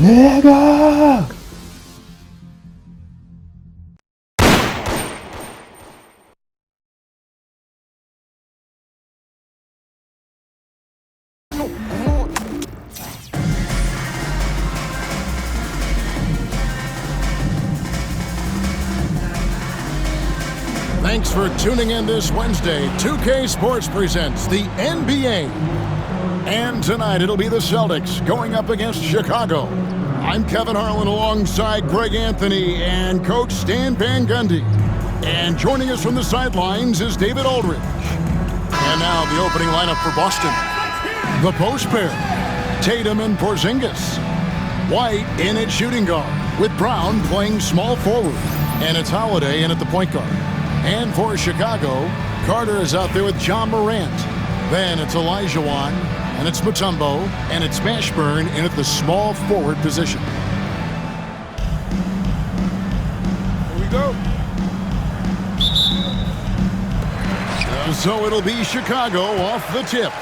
내가 Thanks for tuning in this Wednesday. 2K Sports presents the NBA. And tonight it'll be the Celtics going up against Chicago. I'm Kevin Harlan alongside Greg Anthony and Coach Stan Van Gundy. And joining us from the sidelines is David Aldridge. And now the opening lineup for Boston. The post pair, Tatum and Porzingis. White in at shooting guard with Brown playing small forward. And it's Holiday in at the point guard. And for Chicago, Carter is out there with John Morant. Then it's Olajuwon, and it's Mutombo, and it's Mashburn in at the small forward position. Here we go. So it'll be Chicago off the tip.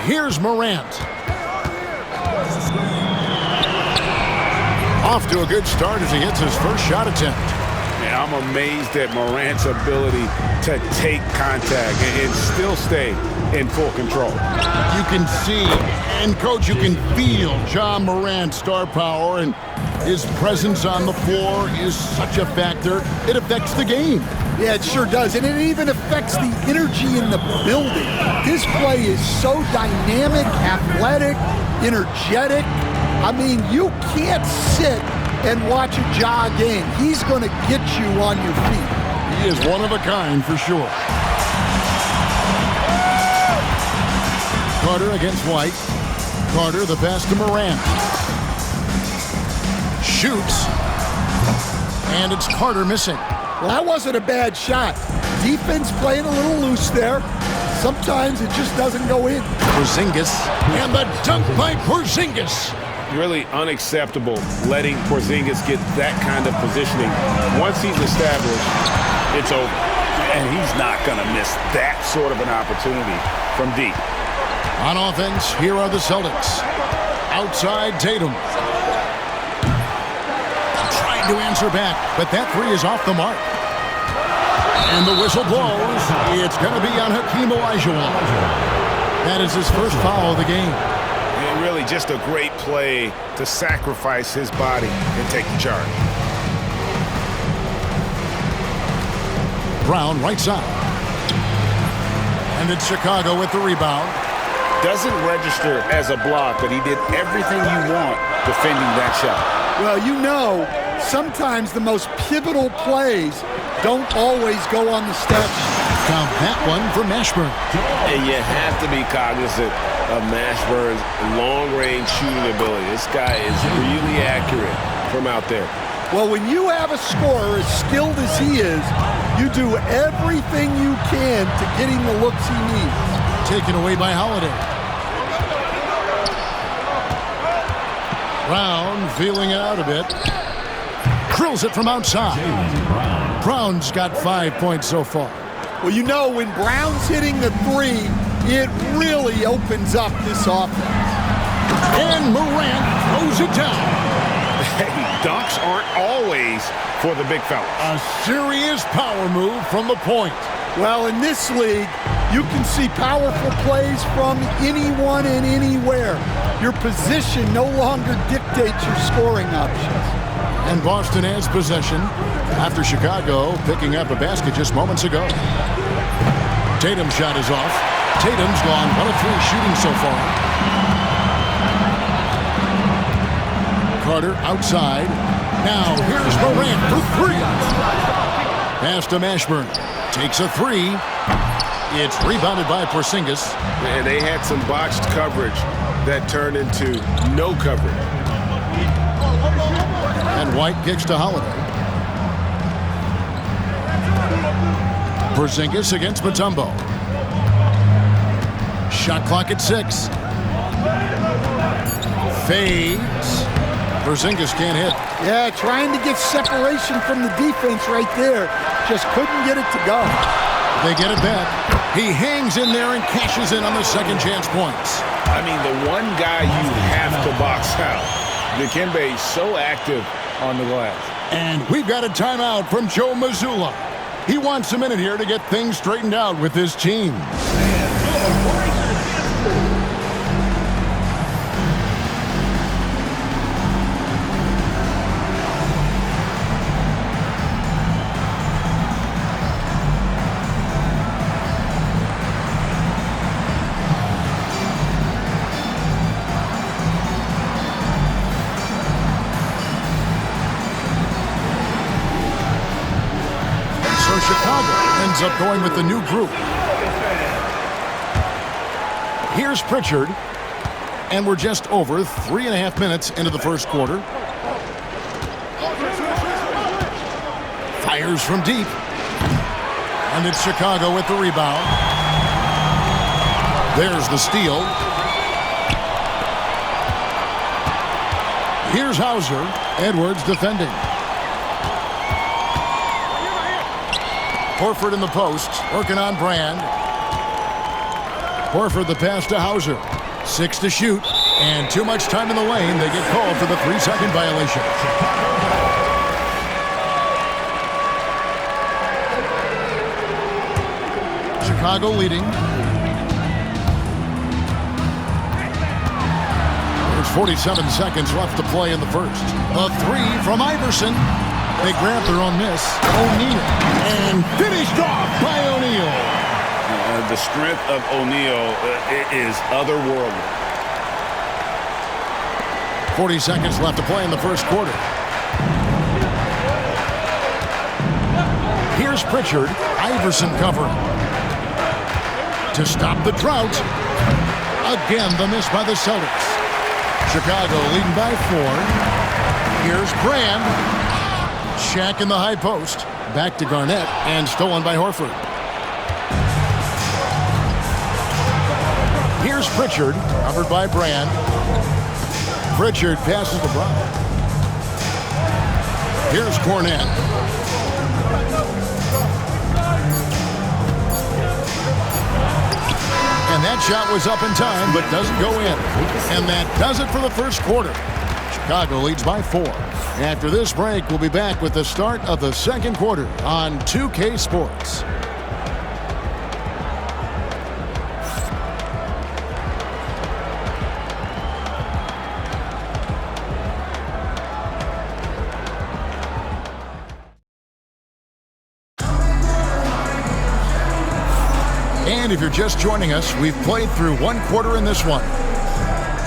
Here's Morant. Off to a good start as he hits his first shot attempt. Yeah, I'm amazed at Morant's ability to take contact and still stay in full control. You can see, and Coach, you can feel John Morant's star power, and his presence on the floor is such a factor. It affects the game. Yeah, it sure does, and it even affects the energy in the building. His play is so dynamic, athletic, energetic. I mean, you can't sit and watch a Ja game. He's going to get you on your feet. He is one of a kind for sure. Carter against White. Carter, the pass to Morant. Shoots. And it's Carter missing. Well, that wasn't a bad shot. Defense playing a little loose there. Sometimes it just doesn't go in. Porzingis. And the dunk by Porzingis. Really unacceptable letting Porzingis get that kind of positioning. Once he's established, it's over. And he's not going to miss that sort of an opportunity from deep. On offense, here are the Celtics. Outside Tatum. Trying to answer back, but that three is off the mark. And the whistle blows. It's going to be on Hakeem Olajuwon. That is his first foul of the game. And really just a great play to sacrifice his body and take the charge. Brown right side. And it's Chicago with the rebound. Doesn't register as a block, but he did everything you want defending that shot. Well, you know, sometimes the most pivotal plays don't always go on the stat sheet. Count that one for Mashburn. And you have to be cognizant of Mashburn's long-range shooting ability. This guy is really accurate from out there. Well, when you have a scorer as skilled as he is, you do everything you can to get him the looks he needs. Taken away by Holiday. Brown feeling it out a bit. Drills it from outside. Brown's got 5 points so far. Well, you know, when Brown's hitting the three, it really opens up this offense. And Morant throws it down. Hey, dunks aren't always for the big fella. A serious power move from the point. Well, in this league, you can see powerful plays from anyone and anywhere. Your position no longer dictates your scoring options. And Boston has possession after Chicago picking up a basket just moments ago. Tatum's shot is off. Tatum's gone 1 of 3 shooting so far. Carter outside. Now here's Morant for 3. Pass to Mashburn. Takes a 3. It's rebounded by Porzingis. And they had some botched coverage that turned into no coverage. And White kicks to Holiday. Porzingis against Mutombo. Shot clock at 6. Fades. Porzingis can't hit. Yeah, trying to get separation from the defense right there. Just couldn't get it to go. They get it back. He hangs in there and cashes in on the second chance points. I mean, the one guy you have to box out. Dikembe is so active on the glass. And we've got a timeout from Joe Mazzulla. He wants a minute here to get things straightened out with his team. Chicago ends up going with the new group. Here's Pritchard, and we're just over 3.5 minutes into the first quarter. Fires from deep, and it's Chicago with the rebound. There's the steal. Here's Hauser. Edwards defending. Horford in the post, working on Brand. Horford the pass to Hauser. 6 to shoot, and too much time in the lane. They get called for the 3-second violation. Chicago leading. There's 47 seconds left to play in the first. A 3 from Iverson. They grab their own miss. O'Neal. And finished off by O'Neal. The strength of O'Neal is otherworldly. 40 seconds left to play in the first quarter. Here's Pritchard. Iverson covering. To stop the drought. Again, the miss by the Celtics. Chicago leading by 4. Here's Brand. Shaq in the high post. Back to Garnett, and stolen by Horford. Here's Pritchard, covered by Brand. Pritchard passes to Brown. Here's Cornette. And that shot was up in time, but doesn't go in. And that does it for the first quarter. Chicago leads by 4. After this break, we'll be back with the start of the second quarter on 2K Sports. And if you're just joining us, we've played through one quarter in this one.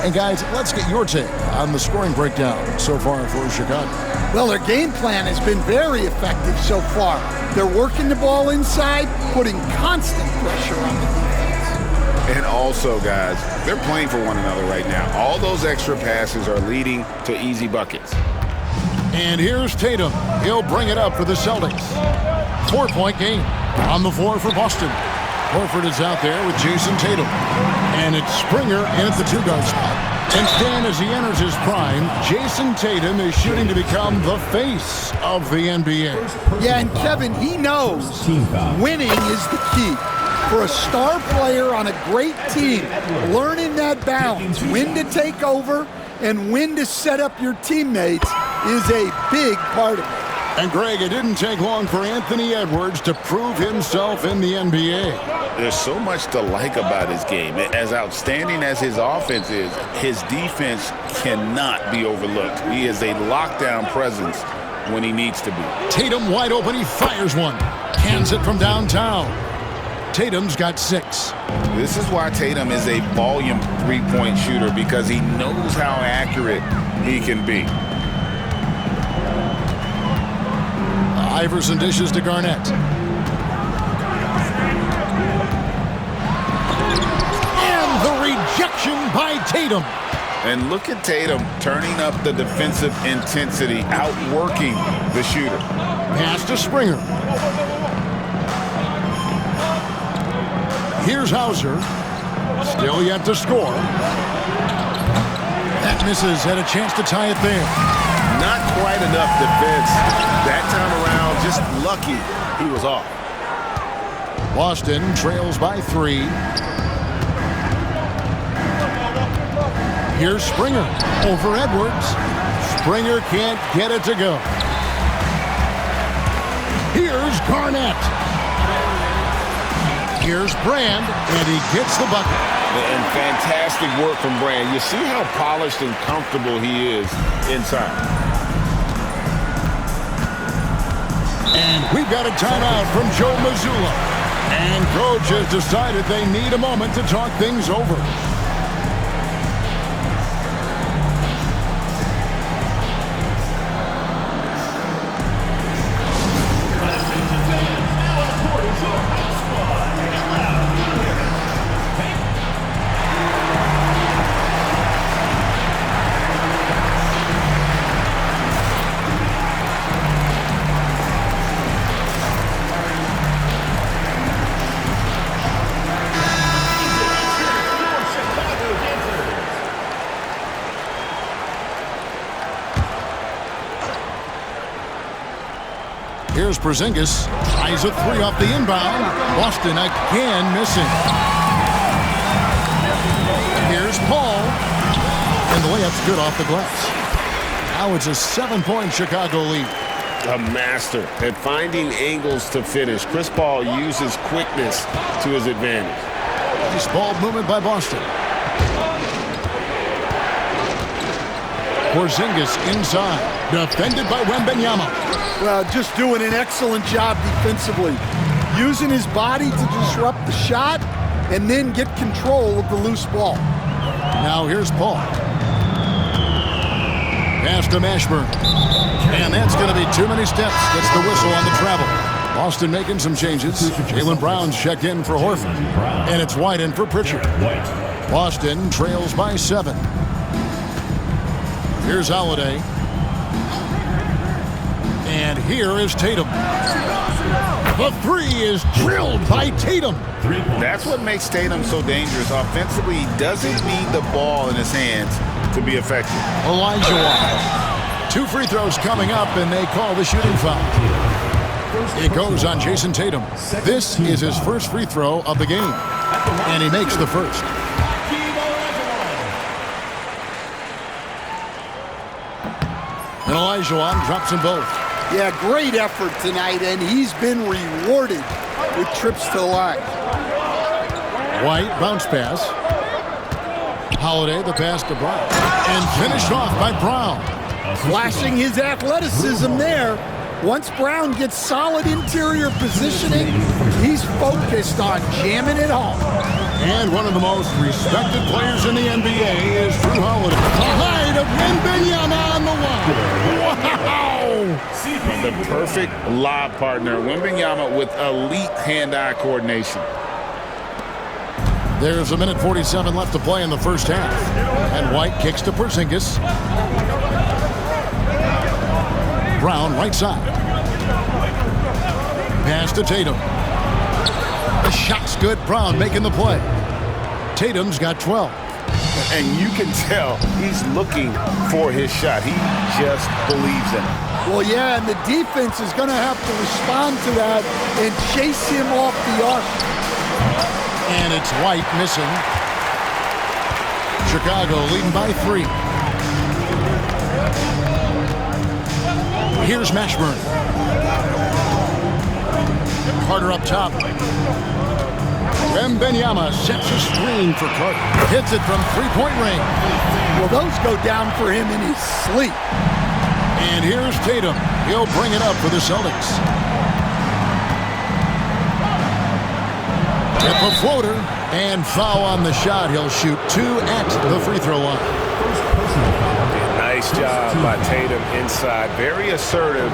And guys, let's get your take on the scoring breakdown so far for Chicago. Well, their game plan has been very effective so far. They're working the ball inside, putting constant pressure on the defense. And also, guys, they're playing for one another right now. All those extra passes are leading to easy buckets. And here's Tatum. He'll bring it up for the Celtics. 4-point game on the floor for Boston. Horford is out there with Jason Tatum. And it's Springer in at the 2-guard spot. And Stan, as he enters his prime, Jason Tatum is shooting to become the face of the NBA. Yeah, and Kevin, he knows winning is the key. For a star player on a great team, learning that balance, when to take over and when to set up your teammates is a big part of it. And Greg, it didn't take long for Anthony Edwards to prove himself in the NBA. There's so much to like about his game. As outstanding as his offense is, his defense cannot be overlooked. He is a lockdown presence when he needs to be. Tatum wide open, he fires one. Cans it from downtown. Tatum's got 6. This is why Tatum is a volume three-point shooter, because he knows how accurate he can be. Iverson dishes to Garnett. And the rejection by Tatum. And look at Tatum turning up the defensive intensity, outworking the shooter. Pass to Springer. Here's Hauser. Still yet to score. That misses, had a chance to tie it there. Not quite enough defense that time around. Just lucky he was off. Boston trails by 3. Here's Springer over Edwards. Springer can't get it to go. Here's Garnett. Here's Brand, and he gets the bucket. And fantastic work from Brand. You see how polished and comfortable he is inside. And we've got a timeout from Joe Mazzulla. And coach has decided they need a moment to talk things over. Here's Porzingis. Tries a 3 off the inbound. Boston again missing. Here's Paul. And the layup's good off the glass. Now it's a 7-point Chicago lead. A master at finding angles to finish. Chris Paul uses quickness to his advantage. Nice ball movement by Boston. Porzingis inside. Defended by Wembanyama. Well, just doing an excellent job defensively. Using his body to disrupt the shot and then get control of the loose ball. Now here's Paul. Pass to Mashburn. And that's going to be too many steps. Gets the whistle on the travel. Boston making some changes. Jaylen Brown's checked in for Horford. And it's White in for Pritchard. Boston trails by 7. Here's Holiday. And here is Tatum. The 3 is drilled by Tatum. That's what makes Tatum so dangerous. Offensively, he doesn't need the ball in his hands to be effective. Elijah White. 2 free throws coming up, and they call the shooting foul. It goes on Jason Tatum. This is his first free throw of the game, and he makes the first. And Olajuwon drops them both. Yeah, great effort tonight, and he's been rewarded with trips to the line. White bounce pass. Holiday the pass to Brown. And finished off by Brown. Flashing his athleticism there. Once Brown gets solid interior positioning, he's focused on jamming it home. And one of the most respected players in the NBA is Drew Holiday. The height of Wembanyama on the line. Wow! The perfect lob partner. Wembanyama with elite hand-eye coordination. There's 1:47 left to play in the first half. And White kicks to Porzingis. Brown right side. Pass to Tatum. The shot's good. Brown making the play. Tatum's got 12. And you can tell he's looking for his shot. He just believes in it. Well, yeah, and the defense is going to have to respond to that and chase him off the arc. And it's White missing. Chicago leading by 3. Here's Mashburn. Carter up top. Wembanyama sets a screen for Carter. Hits it from 3-point range. Well, those go down for him in his sleep. And here's Tatum. He'll bring it up for the Celtics. Get the floater and foul on the shot. He'll shoot 2 at the free throw line. Nice job by Tatum inside. Very assertive.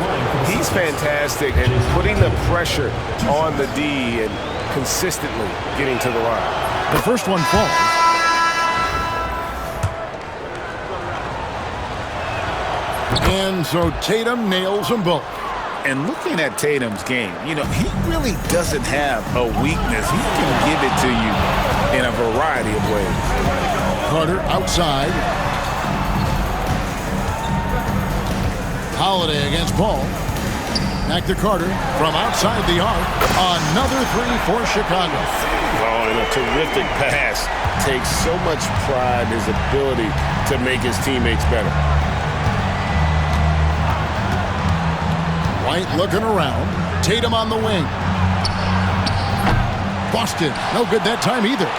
He's fantastic and putting the pressure on the D and consistently getting to the line. The first one falls. And so Tatum nails them both. And looking at Tatum's game, he really doesn't have a weakness. He can give it to you in a variety of ways. Carter outside. Holiday against Paul. Back to Carter from outside the arc. Another three for Chicago. Oh, and a terrific pass. Takes so much pride in his ability to make his teammates better. White looking around. Tatum on the wing. Boston, no good that time either.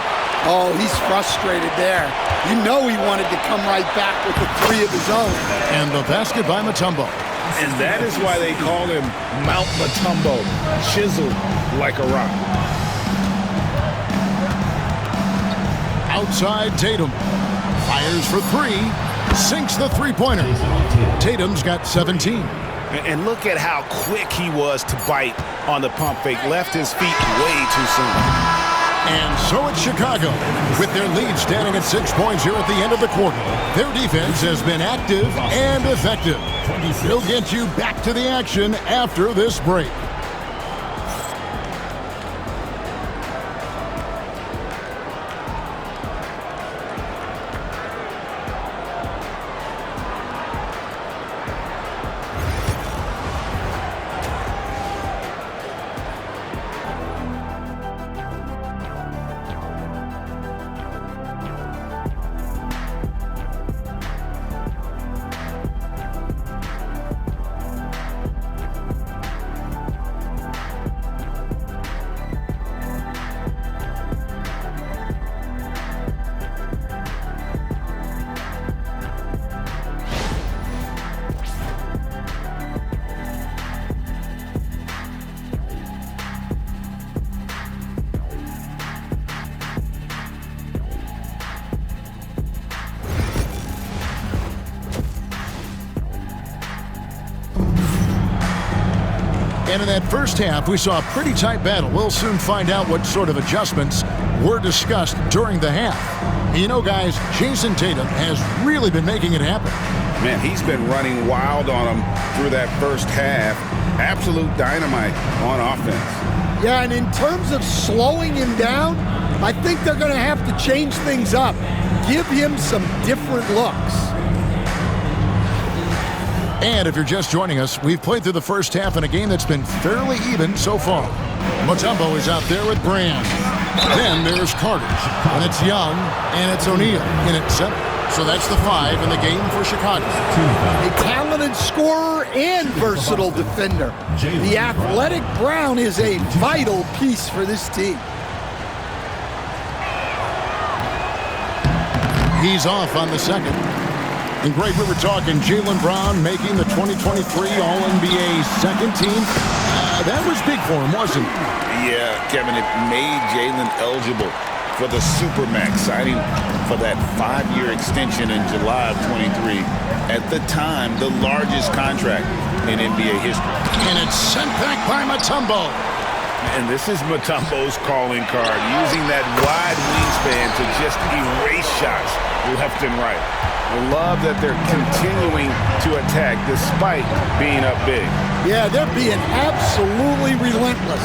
Oh, he's frustrated there. You know he wanted to come right back with the three of his own. And the basket by Mutombo. And that is why they call him Mount Mutombo, chiseled like a rock. Outside Tatum. Fires for three. Sinks the three-pointer. Tatum's got 17. And look at how quick he was to bite on the pump fake. Left his feet way too soon. And so it's Chicago. With their lead standing at 6 points here at the end of the quarter. Their defense has been active and effective. They'll get you back to the action after this break. And in that first half, we saw a pretty tight battle. We'll soon find out what sort of adjustments were discussed during the half. You know, guys, Jason Tatum has really been making it happen. Man, he's been running wild on him through that first half. Absolute dynamite on offense. Yeah, and in terms of slowing him down, I think they're going to have to change things up. Give him some different looks. And if you're just joining us, we've played through the first half in a game that's been fairly even so far. Mutombo is out there with Brand. Then there's Carter, and it's Young, and it's O'Neal in at center. So that's the 5 in the game for Chicago. A talented scorer and versatile defender. The athletic Brown is a vital piece for this team. He's off on the second. And Greg, we were talking Jaylen Brown making the 2023 All-NBA second team. That was big for him, wasn't it? Yeah, Kevin, it made Jaylen eligible for the Supermax, signing for that 5-year extension in July of 23. At the time, the largest contract in NBA history. And it's sent back by Mutombo. And this is Mutombo's calling card, using that wide wingspan to just erase shots left and right. I love that they're continuing to attack despite being up big. Yeah, they're being absolutely relentless,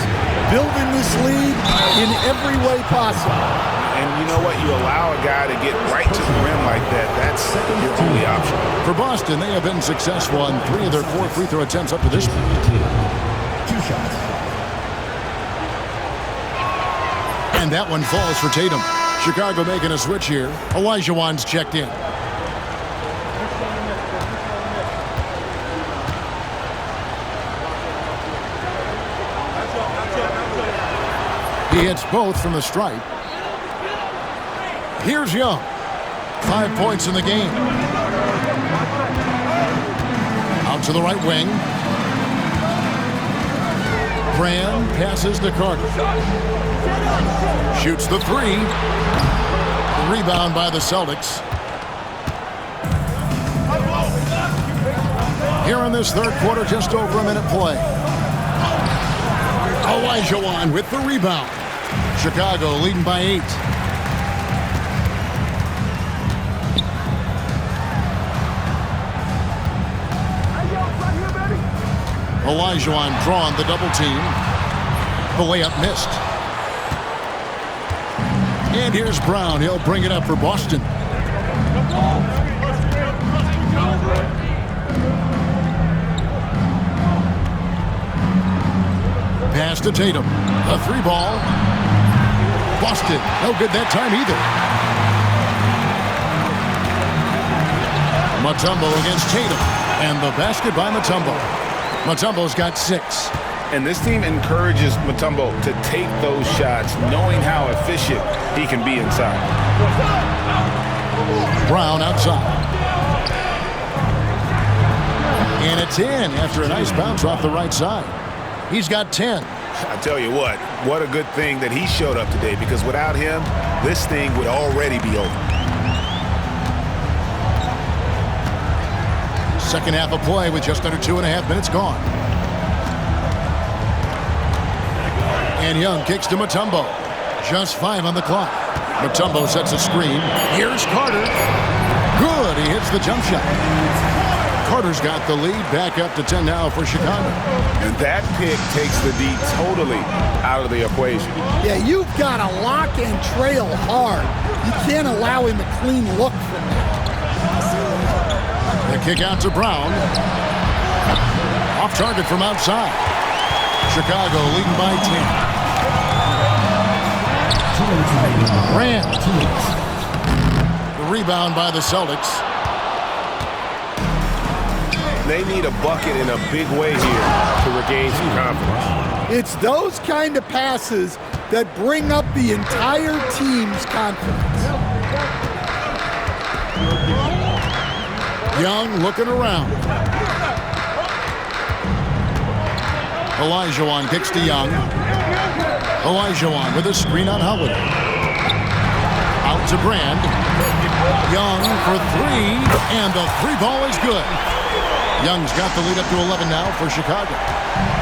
building this lead in every way possible. And you know what? You allow a guy to get right to the rim like that, that's your only option. For Boston, they have been successful on 3 of their 4 free throw attempts up to this point. 2 shots. And that one falls for Tatum. Chicago making a switch here. Olajuwon's checked in. He hits both from the stripe. Here's Young. 5 points in the game. Out to the right wing. Brand passes to Carter. Shoots the 3. Rebound by the Celtics. Here in this third quarter, just over a minute play. Olajuwon with the rebound. Chicago leading by 8. Olajuwon drawn the double team. The layup missed. And here's Brown. He'll bring it up for Boston. Pass to Tatum. A three ball. Busted. No good that time either. Mutombo against Tatum. And the basket by Mutombo. Mutombo's got 6. And this team encourages Mutombo to take those shots, knowing how efficient he can be inside. Brown outside. And it's in after a nice bounce off the right side. He's got 10. I tell you what a good thing that he showed up today, because without him, this thing would already be over. Second half of play with just under 2.5 minutes gone. And Young kicks to Mutombo. Just 5 on the clock. Mutombo sets a screen. Here's Carter. Good. He hits the jump shot. Carter's got the lead. Back up to 10 now for Chicago. And that pick takes the D totally out of the equation. Yeah, you've got to lock and trail hard. You can't allow him a clean look from that. The kick out to Brown. Off target from outside. Chicago leading by 10. Grant. The rebound by the Celtics. They need a bucket in a big way here to regain some confidence. It's those kind of passes that bring up the entire team's confidence. Young looking around. Olajuwon kicks to Young. Olajuwon with a screen on Howard. Out to Brand. Young for 3, and the 3 ball is good. Young's got the lead up to 11 now for Chicago.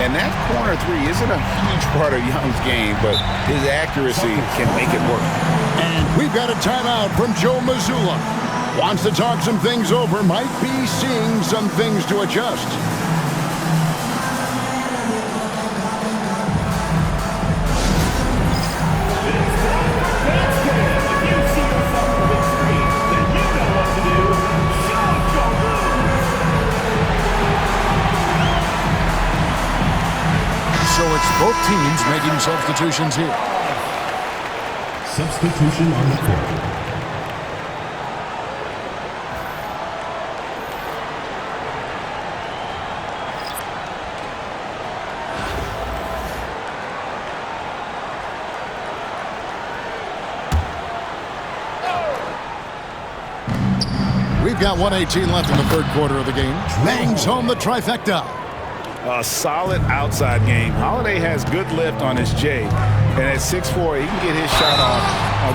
And that corner 3 isn't a huge part of Young's game, but his accuracy can make it work. And we've got a timeout from Joe Mazzulla. Wants to talk some things over, might be seeing some things to adjust. So it's both teams making substitutions here. Substitution on the court. We've got 1:18 left in the third quarter of the game. Bangs home the trifecta. A solid outside game. Holiday has good lift on his J, and at 6'4", he can get his shot off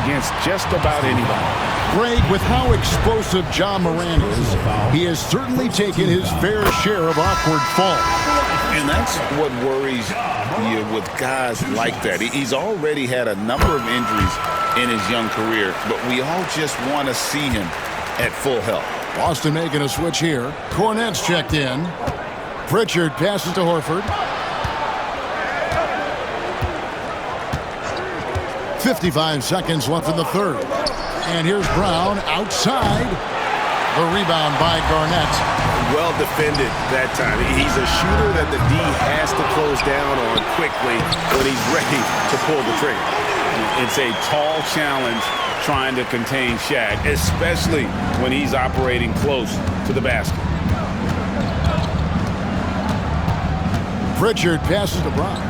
against just about anybody. Greg, with how explosive Ja Morant is, he has certainly taken his fair share of awkward falls. And that's what worries you with guys like that. He's already had a number of injuries in his young career, but we all just want to see him at full health. Boston making a switch here. Cornette's checked in. Pritchard passes to Horford. 55 seconds left in the third. And here's Brown outside. The rebound by Garnett. Well defended that time. He's a shooter that the D has to close down on quickly when he's ready to pull the trigger. It's a tall challenge trying to contain Shaq, especially when he's operating close to the basket. Pritchard passes to Brown.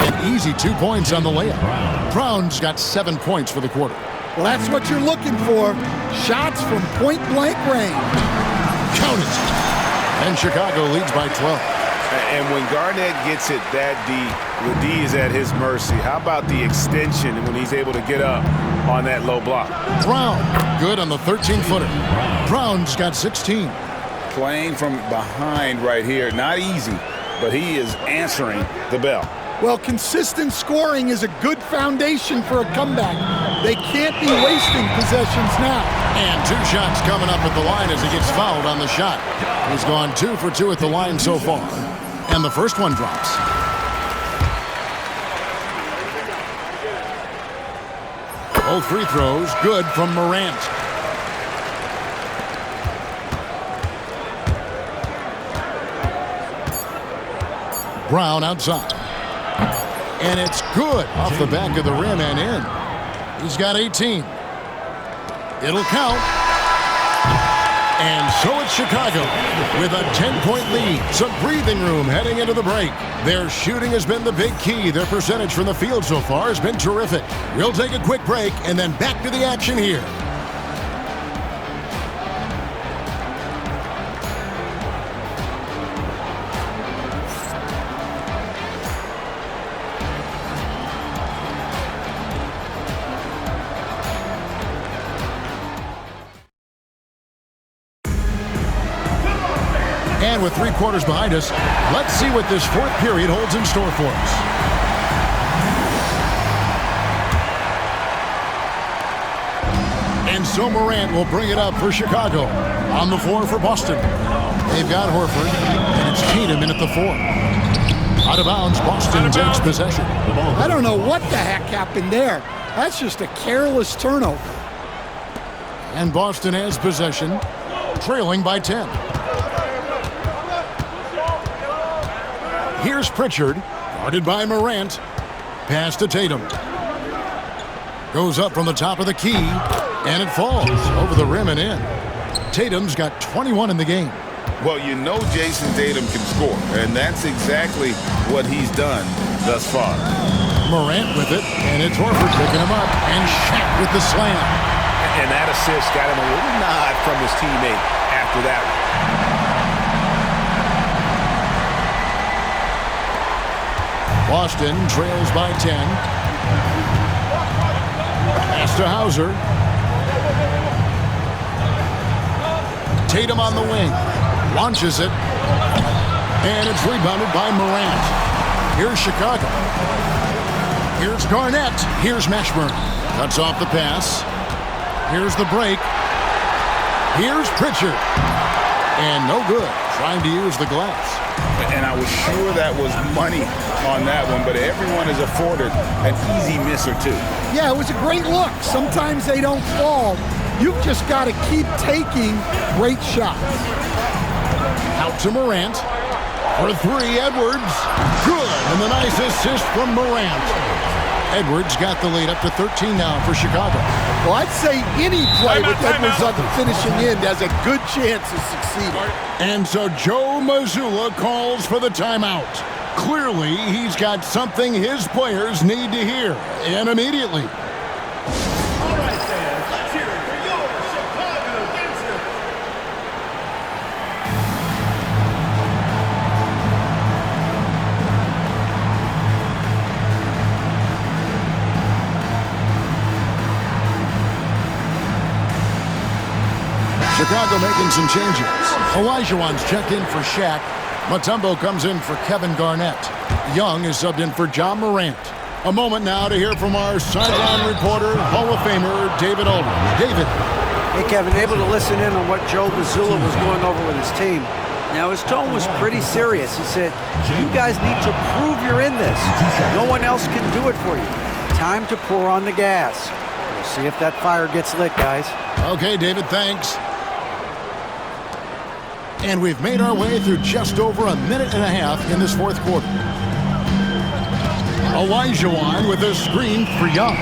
An easy 2 points on the layup. Brown's got 7 points for the quarter. Well, that's what you're looking for. Shots from point-blank range. Count it. And Chicago leads by 12. And when Garnett gets it that deep, the D is at his mercy. How about the extension when he's able to get up on that low block? Brown, good on the 13-footer. Brown's got 16. Playing from behind right here, not easy, but he is answering the bell. Well, consistent scoring is a good foundation for a comeback. They can't be wasting possessions now. And 2 shots coming up at the line as he gets fouled on the shot. He's gone 2 for 2 at the line so far. And the first one drops. Both free throws good from Morant. Brown outside. And it's good off the back of the rim and in. He's got 18. It'll count. And so it's Chicago with a 10-point lead. Some breathing room heading into the break. Their shooting has been the big key. Their percentage from the field so far has been terrific. We'll take a quick break and then back to the action here. And with 3 quarters behind us, let's see what this fourth period holds in store for us. And so Morant will bring it up for Chicago. On the floor for Boston. They've got Horford, and it's Tatum in at the 4. Out of bounds, Boston takes possession. I don't know what the heck happened there. That's just a careless turnover. And Boston has possession, trailing by 10. Here's Pritchard, guarded by Morant. Pass to Tatum. Goes up from the top of the key, and it falls over the rim and in. Tatum's got 21 in the game. Well, you know Jason Tatum can score, and that's exactly what he's done thus far. Morant with it, and it's Horford picking him up, and Shaq with the slam. And that assist got him a little nod from his teammate after that one. Boston trails by 10. Pass to Hauser. Tatum on the wing. Launches it. And it's rebounded by Morant. Here's Chicago. Here's Garnett. Here's Mashburn. Cuts off the pass. Here's the break. Here's Pritchard. And no good. Trying to use the glass. And I was sure that was money on that one, but everyone is afforded an easy miss or two. Yeah, it was a great look. Sometimes they don't fall. You've just got to keep taking great shots. Out to Morant. For 3, Edwards. Good. And the nice assist from Morant. Edwards got the lead up to 13 now for Chicago. Well, I'd say any play with Edwards on the finishing end has a good chance of succeeding. And so Joe Mazzulla calls for the timeout. Clearly, he's got something his players need to hear, and immediately. All right, fans, let's hear it for your Chicago dancer. Chicago making some changes. Olajuwon's checked in for Shaq. Mutombo comes in for Kevin Garnett. Young is subbed in for John Morant. A moment now to hear from our sideline reporter, Hall of Famer David Aldridge. David. Hey, Kevin, able to listen in on what Joe Mazzulla was going over with his team. Now, his tone was pretty serious. He said, you guys need to prove you're in this. No one else can do it for you. Time to pour on the gas. We'll see if that fire gets lit, guys. Okay, David, thanks. And we've made our way through just over a minute and a half in this fourth quarter. Olajuwon with a screen for Young.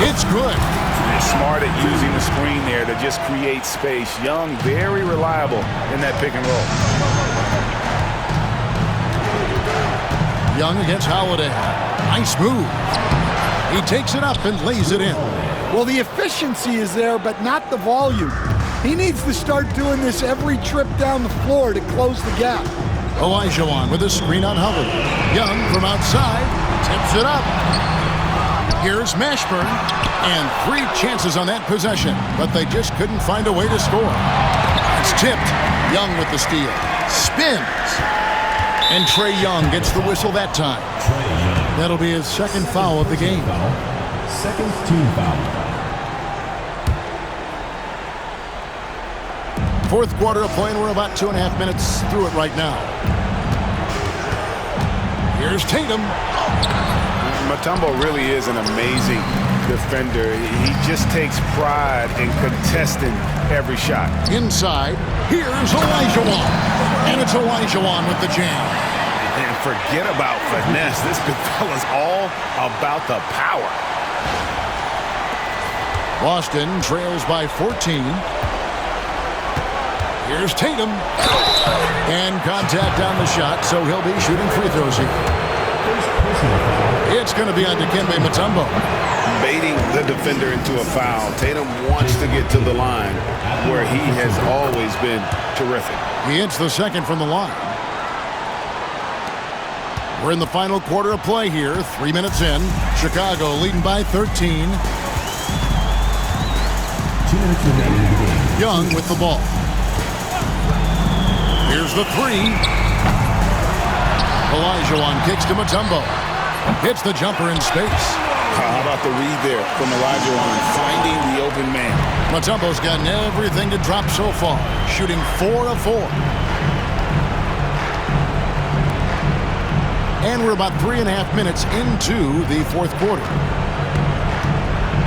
It's good. They're smart at using the screen there to just create space. Young, very reliable in that pick and roll. Young against Holiday. Nice move. He takes it up and lays it in. Well, the efficiency is there, but not the volume. He needs to start doing this every trip down the floor to close the gap. Olajuwon with a screen on Howard. Young from outside tips it up. Here's Mashburn. And 3 chances on that possession, but they just couldn't find a way to score. It's tipped. Young with the steal. Spins. And Trae Young gets the whistle that time. That'll be his second foul of the game. Second team foul. Fourth quarter of play, and we're about 2.5 minutes through it right now. Here's Tatum. Mutombo really is an amazing defender. He just takes pride in contesting every shot. Inside, here's Olajuwon. And it's Olajuwon with the jam. And forget about finesse. This big fella's all about the power. Boston trails by 14. Here's Tatum. And contact on the shot, so he'll be shooting free throws here. It's going to be on Dikembe Mutombo. Baiting the defender into a foul. Tatum wants to get to the line where he has always been terrific. He hits the second from the line. We're in the final quarter of play here. 3 minutes in. Chicago leading by 13. 2 minutes remaining in the game. Young with the ball. Here's the three. Olajuwon kicks to Mutombo. Hits the jumper in space. How about the read there from Olajuwon, finding the open man. Mutombo's gotten everything to drop so far, shooting 4 of 4. And we're about 3.5 minutes into the fourth quarter.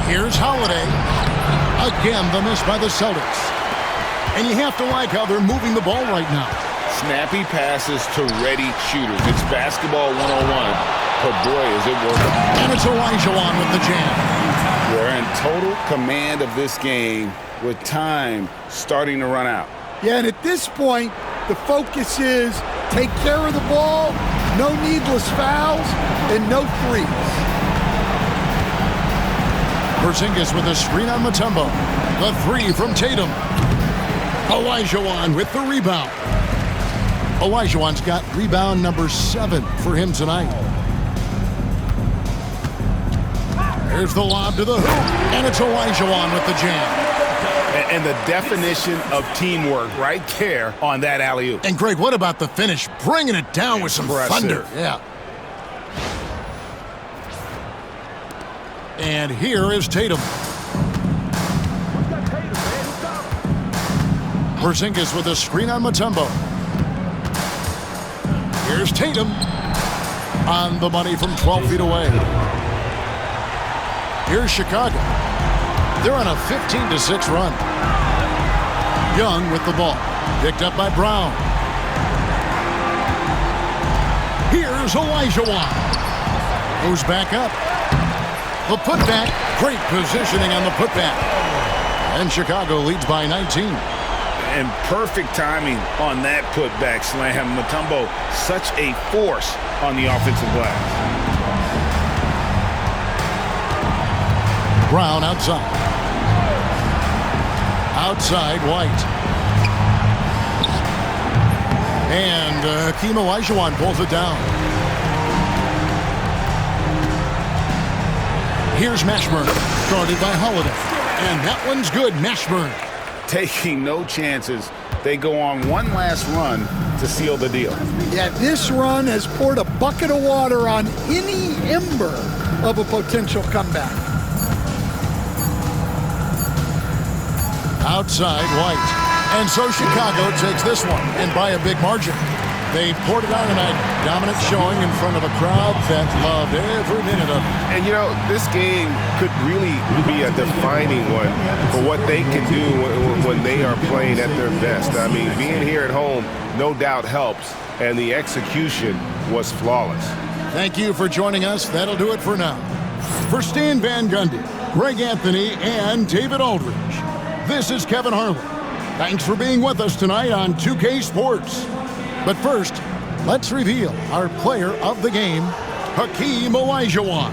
Here's Holiday. Again, the miss by the Celtics. And you have to like how they're moving the ball right now. Snappy passes to ready shooters. It's basketball 101, but boy, is it working. And it's Olajuwon with the jam. They're in total command of this game with time starting to run out. Yeah, and at this point, the focus is take care of the ball, no needless fouls, and no threes. Porzingis with a screen on Mutombo. The three from Tatum. Olajuwon with the rebound. Olajuwon's got rebound number 7 for him tonight. There's the lob to the hoop, and it's Olajuwon with the jam. And the definition of teamwork right there on that alley-oop. And Greg, what about the finish? Bringing it down with some thunder. Yeah. And here is Tatum. Porzingis with a screen on Mutombo. Here's Tatum on the money from 12 feet away. Here's Chicago. They're on a 15-6 run. Young with the ball. Picked up by Brown. Here's Olajuwon. Goes back up. The putback. Great positioning on the putback. And Chicago leads by 19. And perfect timing on that putback slam. Mutombo, such a force on the offensive glass. Brown outside. Outside, White. And Hakeem Olajuwon pulls it down. Here's Mashburn, guarded by Holiday. And that one's good, Mashburn. Taking no chances. They go on one last run to seal the deal. Yeah, this run has poured a bucket of water on any ember of a potential comeback. Outside, White. And so Chicago takes this one, and by a big margin. They poured it on tonight. Dominant showing in front of a crowd that loved every minute of it. And, you know, this game could really be a defining one for what they can do when they are playing at their best. I mean, being here at home no doubt helps, and the execution was flawless. Thank you for joining us. That'll do it for now. For Stan Van Gundy, Greg Anthony, and David Aldridge, this is Kevin Harlan. Thanks for being with us tonight on 2K Sports. But first, let's reveal our player of the game, Hakeem Olajuwon.